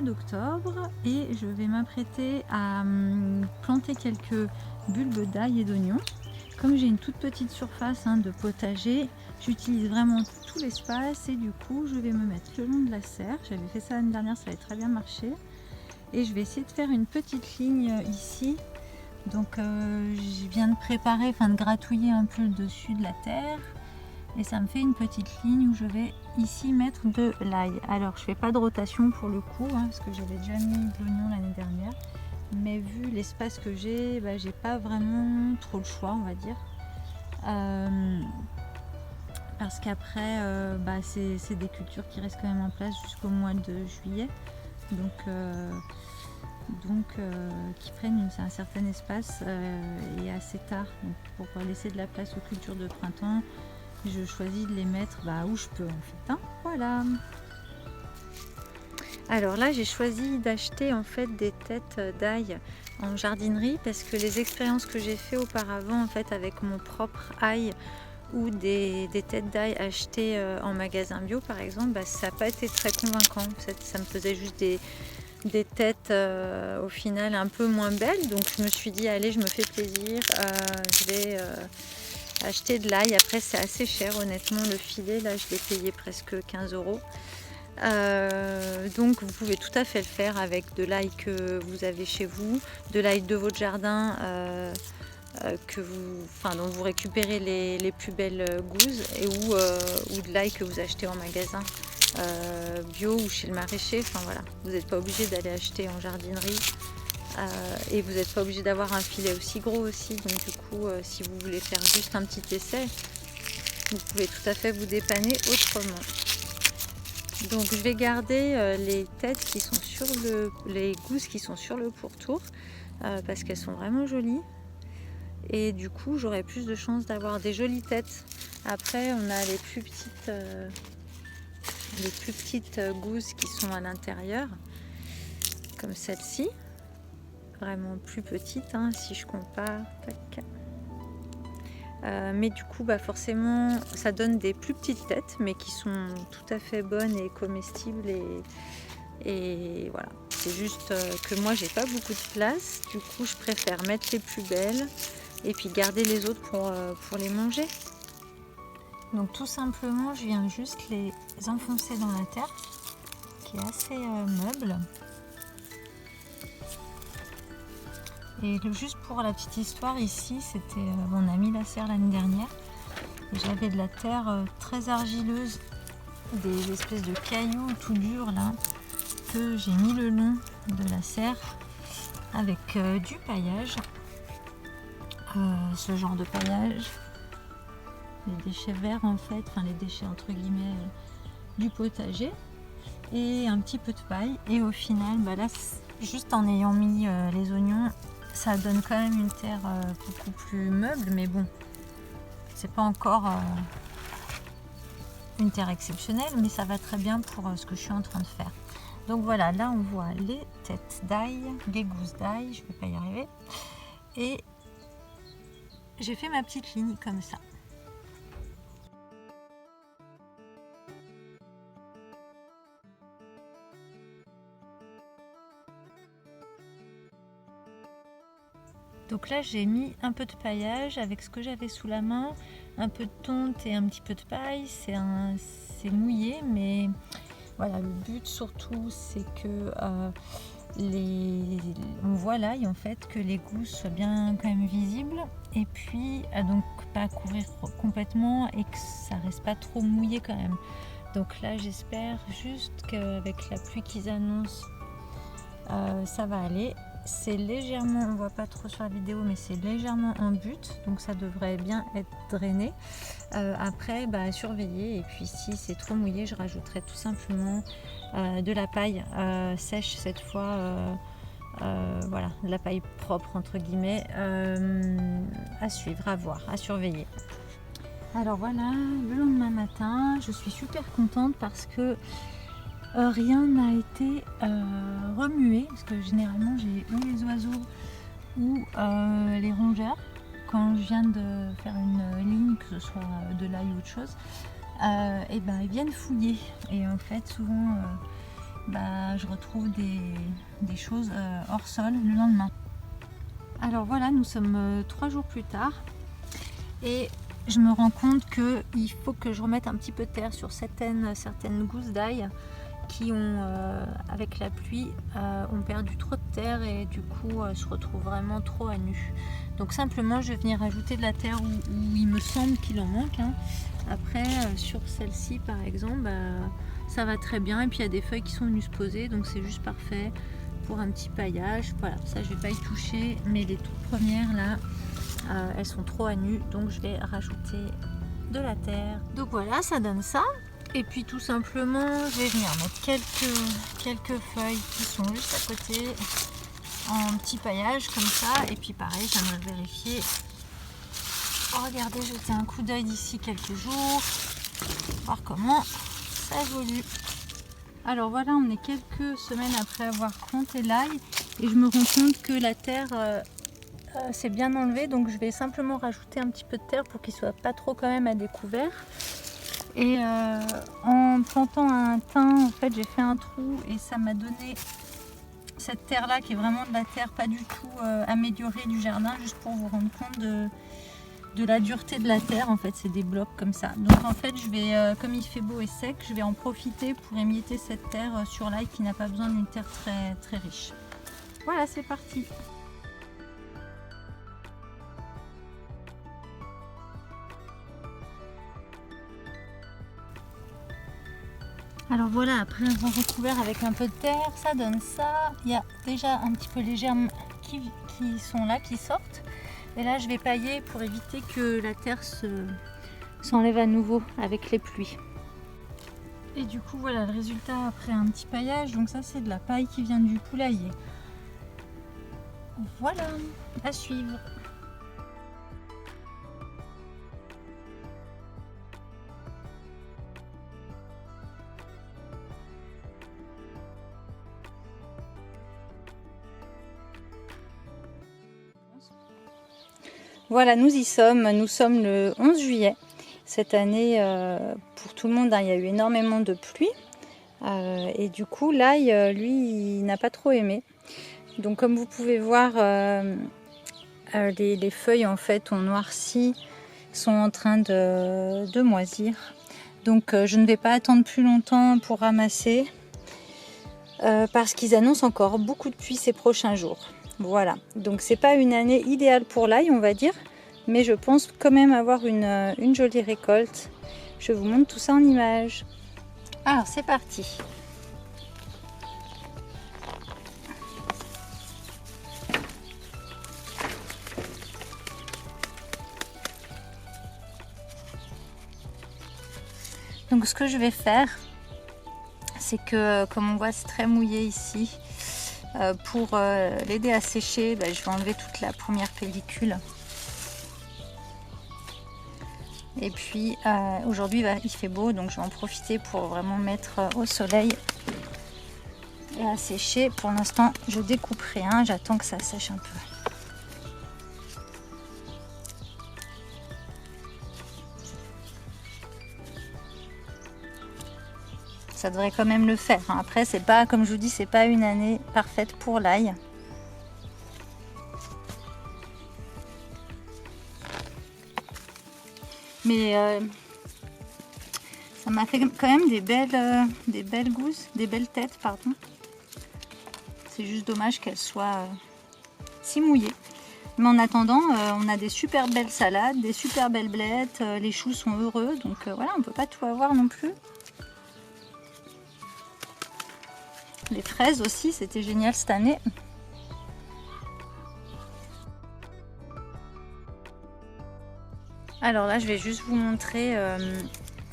d'octobre et je vais m'apprêter à planter quelques bulbes d'ail et d'oignons. Comme j'ai une toute petite surface de potager, j'utilise vraiment tout l'espace et du coup je vais me mettre le long de la serre. J'avais fait ça l'année dernière, ça avait très bien marché. Et je vais essayer de faire une petite ligne ici. Donc je viens de préparer, de gratouiller un peu le dessus de la terre. Et ça me fait une petite ligne où je vais ici mettre de l'ail. Alors je fais pas de rotation pour le coup, parce que j'avais déjà mis de l'oignon l'année dernière. Mais vu l'espace que j'ai pas vraiment trop le choix, on va dire. Parce qu'après, c'est des cultures qui restent quand même en place jusqu'au mois de juillet. Donc qui prennent un certain espace et assez tard. Donc, pour laisser de la place aux cultures de printemps, je choisis de les mettre où je peux en fait. Voilà. Alors là j'ai choisi d'acheter en fait des têtes d'ail en jardinerie parce que les expériences que j'ai fait auparavant en fait avec mon propre ail ou des têtes d'ail achetées en magasin bio par exemple, ça n'a pas été très convaincant. Ça me faisait juste des têtes au final un peu moins belles, donc je me suis dit allez, je me fais plaisir, je vais acheter de l'ail. Après c'est assez cher honnêtement, le filet là je l'ai payé presque 15 €. Donc vous pouvez tout à fait le faire avec de l'ail que vous avez chez vous, de l'ail de votre jardin dont vous récupérez les plus belles gousses ou de l'ail que vous achetez en magasin bio ou chez le maraîcher. Voilà, vous n'êtes pas obligé d'aller acheter en jardinerie et vous n'êtes pas obligé d'avoir un filet aussi gros aussi. Donc du coup, si vous voulez faire juste un petit essai, vous pouvez tout à fait vous dépanner autrement. Donc je vais garder les têtes qui sont les gousses qui sont sur le pourtour parce qu'elles sont vraiment jolies. Et du coup j'aurai plus de chances d'avoir des jolies têtes. Après on a les plus petites gousses qui sont à l'intérieur, comme celle-ci, vraiment plus petite si je compare. Mais du coup forcément ça donne des plus petites têtes mais qui sont tout à fait bonnes et comestibles et voilà. C'est juste que moi j'ai pas beaucoup de place, du coup je préfère mettre les plus belles et puis garder les autres pour les manger. Donc tout simplement je viens juste les enfoncer dans la terre qui est assez meuble. Et juste pour la petite histoire, ici c'était on a mis la serre l'année dernière et j'avais de la terre très argileuse, des espèces de cailloux tout durs là que j'ai mis le long de la serre avec du paillage, ce genre de paillage, les déchets verts en fait, les déchets entre guillemets du potager et un petit peu de paille. Et au final là juste en ayant mis les oignons, ça donne quand même une terre beaucoup plus meuble, mais bon, c'est pas encore une terre exceptionnelle, mais ça va très bien pour ce que je suis en train de faire. Donc voilà, là on voit les têtes d'ail, les gousses d'ail, je vais pas y arriver, et j'ai fait ma petite ligne comme ça. Donc là j'ai mis un peu de paillage avec ce que j'avais sous la main, un peu de tonte et un petit peu de paille. C'est mouillé, mais voilà, le but surtout c'est que on voit l'ail en fait, que les gousses soient bien quand même visibles et puis donc pas couvrir complètement et que ça reste pas trop mouillé quand même. Donc là j'espère juste qu'avec la pluie qu'ils annoncent ça va aller. C'est légèrement, on voit pas trop sur la vidéo, mais c'est légèrement en butte, donc ça devrait bien être drainé. Après surveiller, et puis si c'est trop mouillé je rajouterai tout simplement de la paille sèche cette fois, voilà, de la paille propre entre guillemets, à suivre, à voir, à surveiller. Alors voilà, le lendemain matin je suis super contente parce que rien n'a été remué, parce que généralement j'ai ou les oiseaux ou les rongeurs quand je viens de faire une ligne, que ce soit de l'ail ou autre chose, et ils viennent fouiller, et en fait souvent je retrouve des choses hors sol le lendemain. Alors voilà, nous sommes 3 jours plus tard et je me rends compte qu'il faut que je remette un petit peu de terre sur certaines gousses d'ail qui ont, avec la pluie, ont perdu trop de terre et du coup se retrouvent vraiment trop à nu. Donc simplement je vais venir ajouter de la terre où il me semble qu'il en manque. Après sur celle-ci par exemple, ça va très bien et puis il y a des feuilles qui sont venues se poser donc c'est juste parfait pour un petit paillage. Voilà, ça je vais pas y toucher, mais les toutes premières là, elles sont trop à nu donc je vais rajouter de la terre. Donc voilà, ça donne ça. Et puis tout simplement, je vais venir mettre quelques feuilles qui sont juste à côté en petit paillage comme ça. Et puis pareil, j'aimerais vérifier. Oh, regardez, jeter un coup d'œil d'ici quelques jours, voir comment ça évolue. Alors voilà, on est quelques semaines après avoir planté l'ail et je me rends compte que la terre s'est bien enlevée. Donc je vais simplement rajouter un petit peu de terre pour qu'il soit pas trop quand même à découvert. Et en plantant un thym, en fait, j'ai fait un trou et ça m'a donné cette terre là qui est vraiment de la terre pas du tout améliorée du jardin, juste pour vous rendre compte de la dureté de la terre. En fait, c'est des blocs comme ça. Donc en fait, je vais, comme il fait beau et sec, je vais en profiter pour émietter cette terre sur l'ail qui n'a pas besoin d'une terre très, très riche. Voilà, c'est parti. Alors voilà, après avoir recouvert avec un peu de terre, ça donne ça. Il y a déjà un petit peu les germes qui sont là, qui sortent. Et là, je vais pailler pour éviter que la terre s'enlève à nouveau avec les pluies. Et du coup, voilà le résultat après un petit paillage. Donc ça, c'est de la paille qui vient du poulailler. Voilà, à suivre. Voilà, nous y sommes. Nous sommes le 11 juillet. Cette année, pour tout le monde, il y a eu énormément de pluie. Et du coup, l'ail, lui, il n'a pas trop aimé. Donc, comme vous pouvez voir, les feuilles, en fait, ont noirci, sont en train de moisir. Donc, je ne vais pas attendre plus longtemps pour ramasser. Parce qu'ils annoncent encore beaucoup de pluie ces prochains jours. Voilà, donc c'est pas une année idéale pour l'ail, on va dire, mais je pense quand même avoir une jolie récolte. Je vous montre tout ça en images. Alors c'est parti. Donc ce que je vais faire, c'est que comme on voit c'est très mouillé ici. Pour l'aider à sécher, je vais enlever toute la première pellicule. Et puis aujourd'hui il fait beau, donc je vais en profiter pour vraiment mettre au soleil et à sécher. Pour l'instant je découpe rien, j'attends que ça sèche un peu. Ça devrait quand même le faire. Après, c'est pas, comme je vous dis, c'est pas une année parfaite pour l'ail. Mais ça m'a fait quand même des belles gousses, des belles têtes, pardon. C'est juste dommage qu'elles soient si mouillées. Mais en attendant, on a des super belles salades, des super belles blettes, les choux sont heureux, donc voilà, on peut pas tout avoir non plus. Les fraises aussi, c'était génial cette année. Alors là, je vais juste vous montrer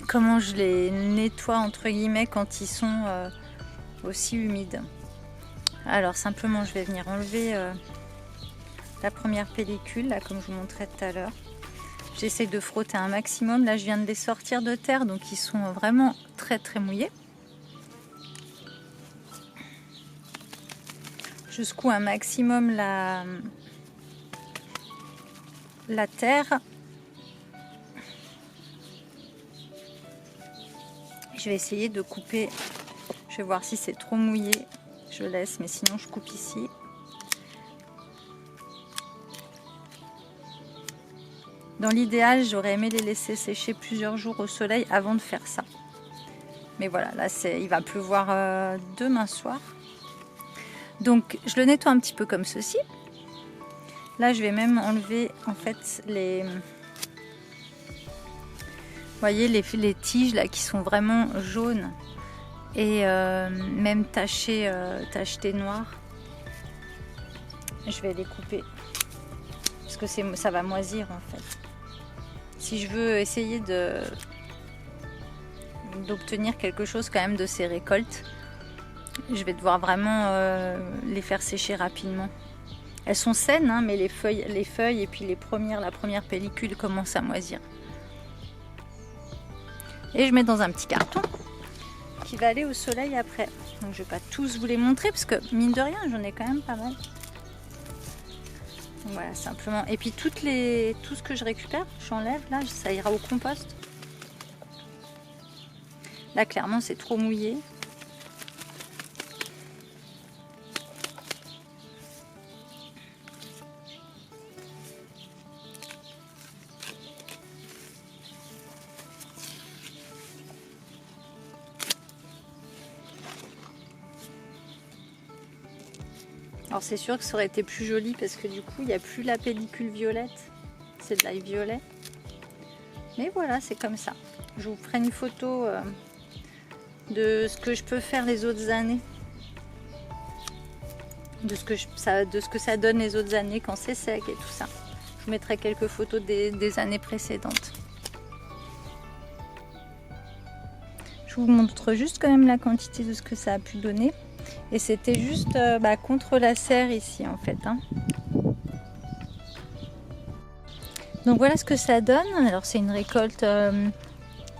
comment je les nettoie entre guillemets quand ils sont aussi humides. Alors simplement, je vais venir enlever la première pellicule, là, comme je vous montrais tout à l'heure. J'essaie de frotter un maximum. Là, je viens de les sortir de terre, donc ils sont vraiment très très mouillés. Je secoue un maximum la terre. Je vais essayer de couper. Je vais voir si c'est trop mouillé. Je laisse, mais sinon je coupe ici. Dans l'idéal, j'aurais aimé les laisser sécher plusieurs jours au soleil avant de faire ça. Mais voilà, là il va pleuvoir demain soir. Donc je le nettoie un petit peu comme ceci. Là je vais même enlever en fait les... Vous voyez les tiges là qui sont vraiment jaunes et même tachées noires. Je vais les couper parce que ça va moisir en fait. Si je veux essayer d'obtenir quelque chose quand même de ces récoltes, je vais devoir vraiment les faire sécher rapidement. Elles sont saines, hein, mais les feuilles et puis la première pellicule commence à moisir. Et je mets dans un petit carton qui va aller au soleil après. Donc je ne vais pas tous vous les montrer parce que mine de rien, j'en ai quand même pas mal. Donc voilà, simplement. Et puis tout ce que je récupère, j'enlève là, ça ira au compost. Là clairement c'est trop mouillé. Alors c'est sûr que ça aurait été plus joli parce que du coup il n'y a plus la pellicule violette, c'est de l'ail violet. Mais voilà, c'est comme ça. Je vous ferai une photo de ce que je peux faire les autres années. De ce que ça donne les autres années quand c'est sec et tout ça. Je vous mettrai quelques photos des années précédentes. Je vous montre juste quand même la quantité de ce que ça a pu donner. Et c'était juste contre la serre ici en fait. Hein. Donc voilà ce que ça donne. Alors c'est une récolte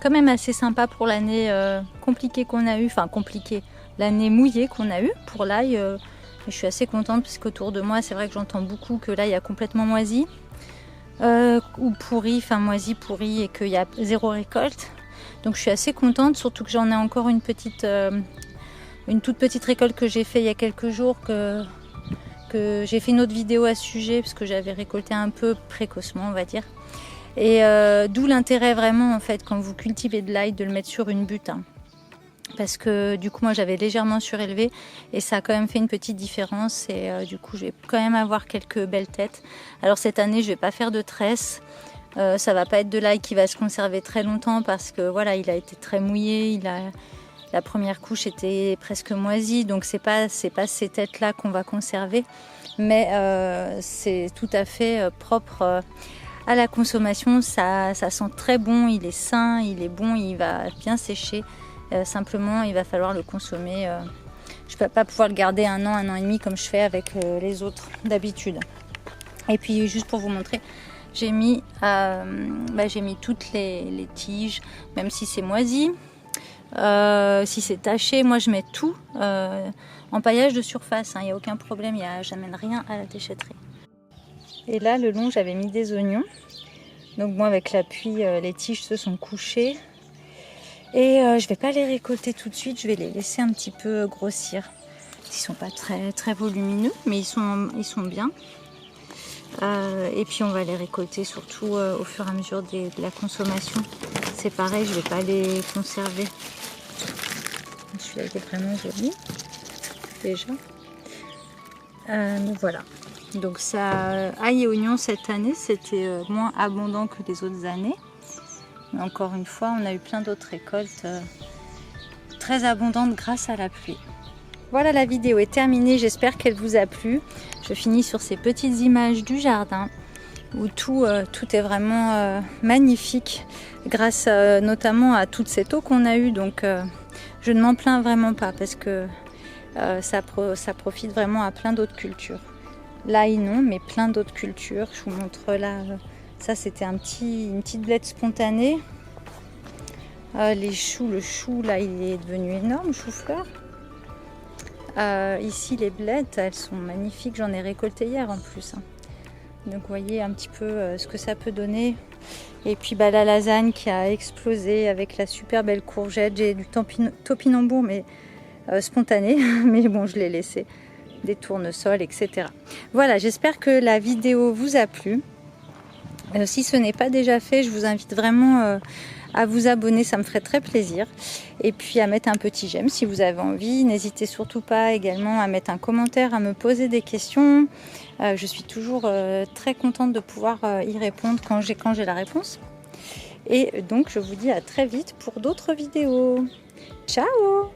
quand même assez sympa pour l'année compliquée qu'on a eue. Enfin compliquée, l'année mouillée qu'on a eue pour l'ail. Je suis assez contente parce qu'autour de moi c'est vrai que j'entends beaucoup que l'ail a complètement moisi. Ou pourri, enfin moisi, pourri et qu'il y a zéro récolte. Donc je suis assez contente, surtout que j'en ai encore une toute petite récolte que j'ai fait il y a quelques jours, que j'ai fait une autre vidéo à ce sujet parce que j'avais récolté un peu précocement on va dire. Et d'où l'intérêt vraiment en fait quand vous cultivez de l'ail de le mettre sur une butte. Hein. Parce que du coup moi j'avais légèrement surélevé et ça a quand même fait une petite différence et du coup je vais quand même avoir quelques belles têtes. Alors cette année je vais pas faire de tresse. Ça va pas être de l'ail qui va se conserver très longtemps parce que voilà il a été très mouillé, la première couche était presque moisie, donc c'est pas ces têtes-là qu'on va conserver, mais c'est tout à fait propre à la consommation. Ça sent très bon, il est sain, il est bon, il va bien sécher. Simplement, il va falloir le consommer. Je ne vais pas pouvoir le garder un an et demi comme je fais avec les autres d'habitude. Et puis, juste pour vous montrer, j'ai mis toutes les tiges, même si c'est moisi. Si c'est taché, moi je mets tout en paillage de surface, il n'y a aucun problème, j'amène rien à la déchetterie. Et là le long j'avais mis des oignons, donc bon avec la pluie les tiges se sont couchées et je vais pas les récolter tout de suite, je vais les laisser un petit peu grossir. Ils sont pas très très volumineux mais ils sont bien. Et puis on va les récolter surtout au fur et à mesure de la consommation. C'est pareil, je vais pas les conserver. Celui-là était vraiment joli déjà. Donc voilà. Donc ça, ail et oignon cette année c'était moins abondant que les autres années. Mais encore une fois, on a eu plein d'autres récoltes très abondantes grâce à la pluie. Voilà, la vidéo est terminée, j'espère qu'elle vous a plu. Je finis sur ces petites images du jardin où tout est vraiment magnifique grâce notamment à toute cette eau qu'on a eue. Donc je ne m'en plains vraiment pas parce que ça profite vraiment à plein d'autres cultures. L'ail non, mais plein d'autres cultures. Je vous montre là, ça c'était une petite blette spontanée. Les choux, le chou là il est devenu énorme, chou-fleur. Ici les blettes, elles sont magnifiques, j'en ai récolté hier en plus. Hein. Donc vous voyez un petit peu ce que ça peut donner. Et puis la lasagne qui a explosé avec la super belle courgette. J'ai du topinambour mais spontanée, mais bon, je l'ai laissé, des tournesols, etc. Voilà, j'espère que la vidéo vous a plu. Si ce n'est pas déjà fait, je vous invite vraiment à vous abonner, ça me ferait très plaisir. Et puis à mettre un petit j'aime si vous avez envie. N'hésitez surtout pas également à mettre un commentaire, à me poser des questions. Je suis toujours très contente de pouvoir y répondre quand j'ai la réponse. Et donc je vous dis à très vite pour d'autres vidéos. Ciao!